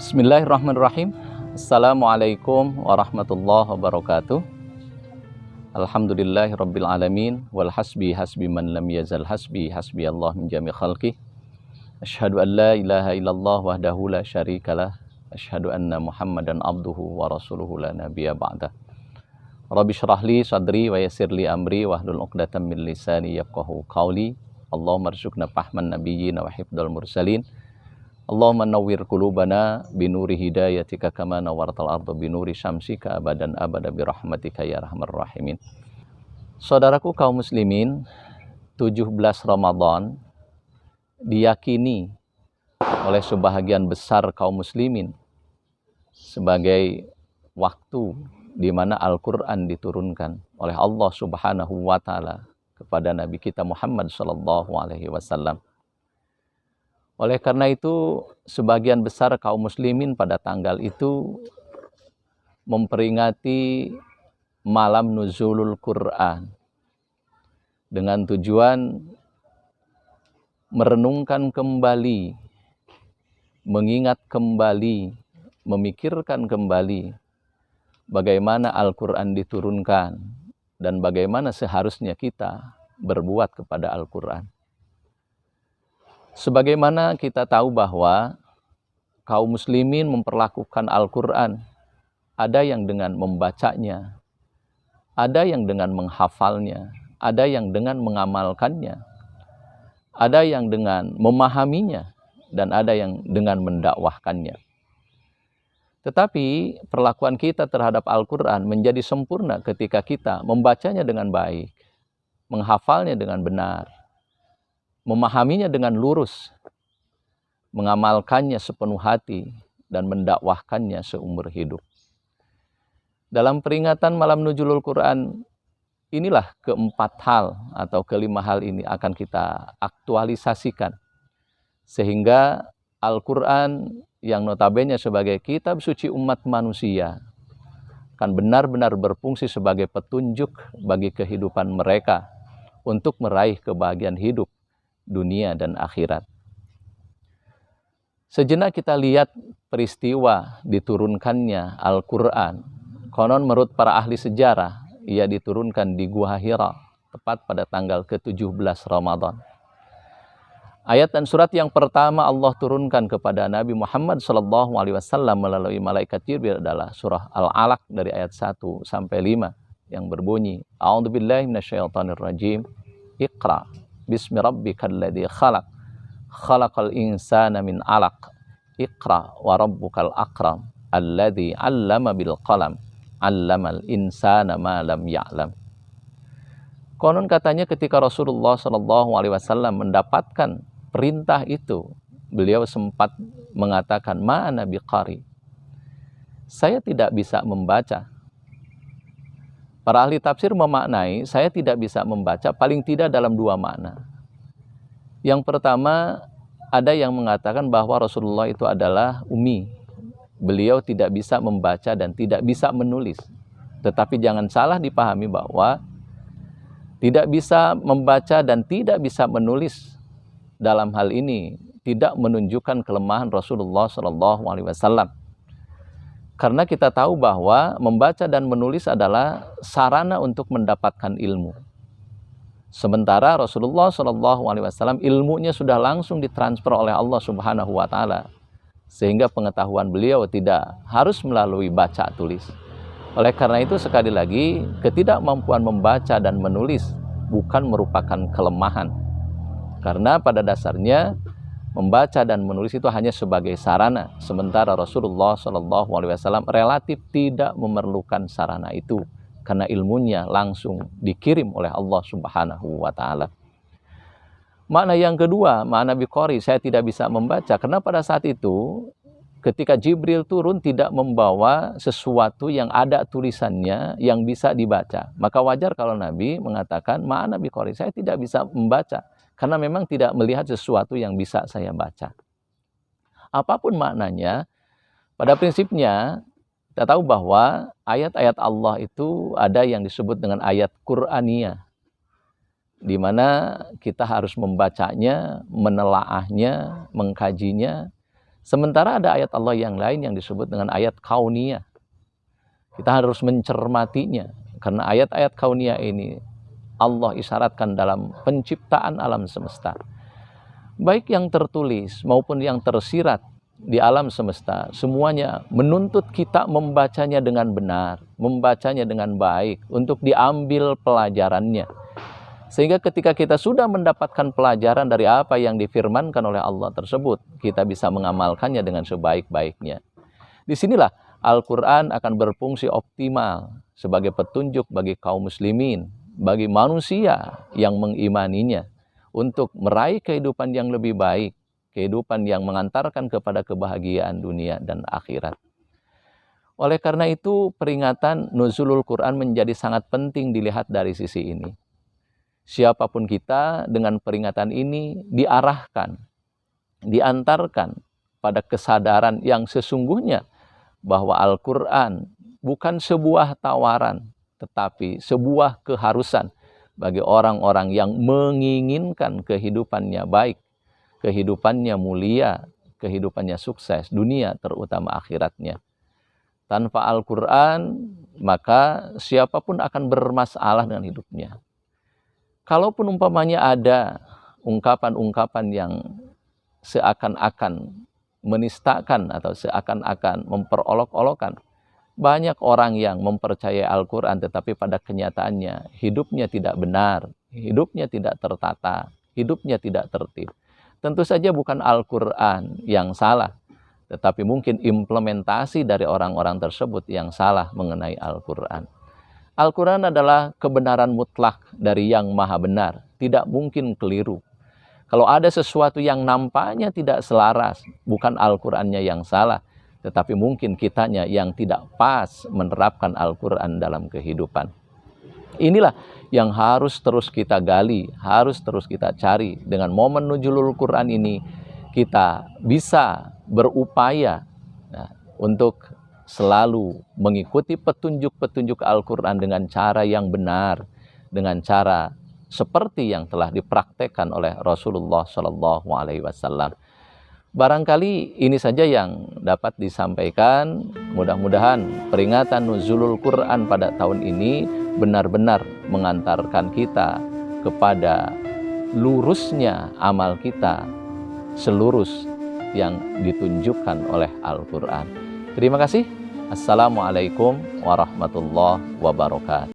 Bismillahirrahmanirrahim. Assalamualaikum warahmatullahi wabarakatuh. Alhamdulillahirabbil alamin wal hasbi man lam yazal hasbi Allah min jami' khalqi. Asyhadu an la ilaha illallah wahdahu la syarikalah. Asyhadu anna Muhammadan abduhu wa rasuluhu la nabiyya ba'dah. Rabbi shrah li sadri wa yassir li amri wahlul 'uqdatam min lisani yafqahu qawli. Allahumma rzuqna fahman nabiyyin wa hifdzal mursalin. Allahumma nawwir qulubana binuri hidayatika kama nawwartal arda binuri syamsika abadan abada birahmatika ya arhamar rahimin. Saudaraku kaum muslimin, 17 Ramadan diyakini oleh sebahagian besar kaum muslimin sebagai waktu di mana Al-Qur'an diturunkan oleh Allah Subhanahu wa taala kepada Nabi kita Muhammad sallallahu alaihi wasallam. Oleh karena itu, sebagian besar kaum muslimin pada tanggal itu memperingati malam nuzulul Quran dengan tujuan merenungkan kembali, mengingat kembali, memikirkan kembali bagaimana Al-Quran diturunkan dan bagaimana seharusnya kita berbuat kepada Al-Quran. Sebagaimana kita tahu bahwa kaum muslimin memperlakukan Al-Quran, ada yang dengan membacanya, ada yang dengan menghafalnya, ada yang dengan mengamalkannya, ada yang dengan memahaminya, dan ada yang dengan mendakwahkannya. Tetapi perlakuan kita terhadap Al-Quran menjadi sempurna ketika kita membacanya dengan baik, menghafalnya dengan benar, memahaminya dengan lurus, mengamalkannya sepenuh hati, dan mendakwahkannya seumur hidup. Dalam peringatan malam nuzulul Quran, inilah keempat hal atau kelima hal ini akan kita aktualisasikan. Sehingga Al-Quran yang notabene sebagai kitab suci umat manusia akan benar-benar berfungsi sebagai petunjuk bagi kehidupan mereka untuk meraih kebahagiaan hidup dunia dan akhirat. Sejenak kita lihat peristiwa diturunkannya Al-Quran. Konon menurut para ahli sejarah, ia diturunkan di Gua Hira, tepat pada tanggal ke-17 Ramadan. Ayat dan surat yang pertama Allah turunkan kepada Nabi Muhammad SAW melalui malaikat Jibril adalah surah Al-Alaq dari ayat 1 sampai 5 yang berbunyi, A'udzubillahi minasyaitonirrajim, Iqra bismi rabbikal ladzi khalaq, khalaqal insana min 'alaq, Iqra wa rabbukal akram, alladzi 'allama bil qalam, 'allamal insana ma lam ya'lam. Konon katanya ketika Rasulullah SAW mendapatkan perintah itu, beliau sempat mengatakan, ma ana biqari, saya tidak bisa membaca. Para ahli tafsir memaknai, saya tidak bisa membaca paling tidak dalam dua makna. Yang pertama, ada yang mengatakan bahwa Rasulullah itu adalah ummi. Beliau tidak bisa membaca dan tidak bisa menulis. Tetapi jangan salah dipahami bahwa tidak bisa membaca dan tidak bisa menulis dalam hal ini tidak menunjukkan kelemahan Rasulullah SAW. Karena kita tahu bahwa membaca dan menulis adalah sarana untuk mendapatkan ilmu. Sementara Rasulullah SAW ilmunya sudah langsung ditransfer oleh Allah Subhanahu wa taala. Sehingga pengetahuan beliau tidak harus melalui baca tulis. Oleh karena itu sekali lagi ketidakmampuan membaca dan menulis bukan merupakan kelemahan. Karena pada dasarnya membaca dan menulis itu hanya sebagai sarana, sementara Rasulullah SAW relatif tidak memerlukan sarana itu karena ilmunya langsung dikirim oleh Allah Subhanahu wa taala. Makna yang kedua, makna biqari, saya tidak bisa membaca karena pada saat itu ketika Jibril turun tidak membawa sesuatu yang ada tulisannya yang bisa dibaca. Maka wajar kalau Nabi mengatakan makna biqari, saya tidak bisa membaca karena memang tidak melihat sesuatu yang bisa saya baca. Apapun maknanya, pada prinsipnya kita tahu bahwa ayat-ayat Allah itu ada yang disebut dengan ayat Qur'aniyah, di mana kita harus membacanya, menelaahnya, mengkajinya, Sementara ada ayat Allah yang lain yang disebut dengan ayat kauniyah. Kita harus mencermatinya, karena ayat-ayat kauniyah ini Allah isyaratkan dalam penciptaan alam semesta. Baik yang tertulis maupun yang tersirat di alam semesta, semuanya menuntut kita membacanya dengan benar, membacanya dengan baik, untuk diambil pelajarannya. Sehingga ketika kita sudah mendapatkan pelajaran dari apa yang difirmankan oleh Allah tersebut, kita bisa mengamalkannya dengan sebaik-baiknya. Disinilah Al-Quran akan berfungsi optimal sebagai petunjuk bagi kaum muslimin, bagi manusia yang mengimaninya, untuk meraih kehidupan yang lebih baik, kehidupan yang mengantarkan kepada kebahagiaan dunia dan akhirat. Oleh karena itu, peringatan nuzulul Quran menjadi sangat penting dilihat dari sisi ini. Siapapun kita, dengan peringatan ini diarahkan, diantarkan pada kesadaran yang sesungguhnya bahwa Al-Quran bukan sebuah tawaran, tetapi sebuah keharusan bagi orang-orang yang menginginkan kehidupannya baik, kehidupannya mulia, kehidupannya sukses, dunia terutama akhiratnya. Tanpa Al-Quran, maka siapapun akan bermasalah dengan hidupnya. Kalaupun umpamanya ada ungkapan-ungkapan yang seakan-akan menistakan atau seakan-akan memperolok-olokan, banyak orang yang mempercayai Al-Quran tetapi pada kenyataannya hidupnya tidak benar, hidupnya tidak tertata, hidupnya tidak tertib. Tentu saja bukan Al-Quran yang salah, tetapi mungkin implementasi dari orang-orang tersebut yang salah mengenai Al-Quran. Al-Quran adalah kebenaran mutlak dari yang maha benar, tidak mungkin keliru. Kalau ada sesuatu yang nampaknya tidak selaras, bukan Al-Qurannya yang salah, tetapi mungkin kitanya yang tidak pas menerapkan Al-Quran dalam kehidupan. Inilah yang harus terus kita gali, harus terus kita cari. Dengan momen nuzulul Quran ini, kita bisa berupaya untuk selalu mengikuti petunjuk-petunjuk Al-Quran dengan cara yang benar, dengan cara seperti yang telah dipraktekkan oleh Rasulullah SAW. Barangkali ini saja yang dapat disampaikan. Mudah-mudahan peringatan nuzulul Quran pada tahun ini benar-benar mengantarkan kita kepada lurusnya amal kita, selurus yang ditunjukkan oleh Al-Quran. Terima kasih. Assalamualaikum warahmatullahi wabarakatuh.